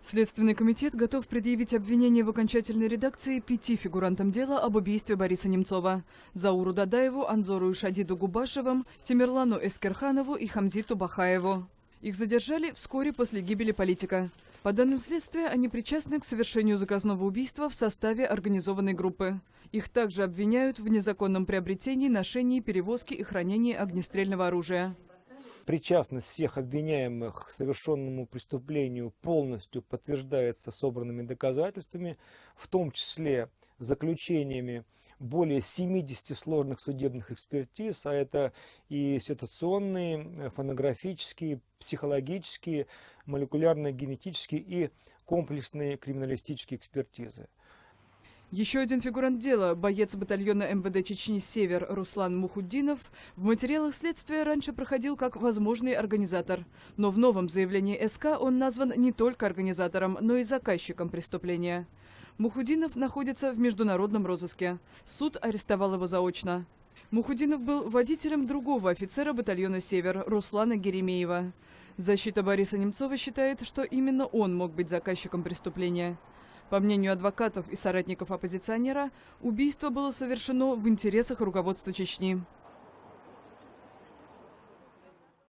Следственный комитет готов предъявить обвинение в окончательной редакции 5 фигурантам дела об убийстве Бориса Немцова: Зауру Дадаеву, Анзору Ишадиду Губашевым, Тимерлану Эскерханову и Хамзиту Бахаеву. Их задержали вскоре после гибели политика. По данным следствия, они причастны к совершению заказного убийства в составе организованной группы. Их также обвиняют в незаконном приобретении, ношении, перевозке и хранении огнестрельного оружия. Причастность всех обвиняемых к совершенному преступлению полностью подтверждается собранными доказательствами, в том числе заключениями более 70 сложных судебных экспертиз, а это и ситуационные, фонографические, психологические, молекулярно-генетические и комплексные криминалистические экспертизы. Еще один фигурант дела, боец батальона МВД Чечни «Север» Руслан Мухуддинов, в материалах следствия раньше проходил как возможный организатор. Но в новом заявлении СК он назван не только организатором, но и заказчиком преступления. Мухуддинов находится в международном розыске. Суд арестовал его заочно. Мухуддинов был водителем другого офицера батальона «Север» Руслана Геремеева. Защита Бориса Немцова считает, что именно он мог быть заказчиком преступления. По мнению адвокатов и соратников оппозиционера, убийство было совершено в интересах руководства Чечни.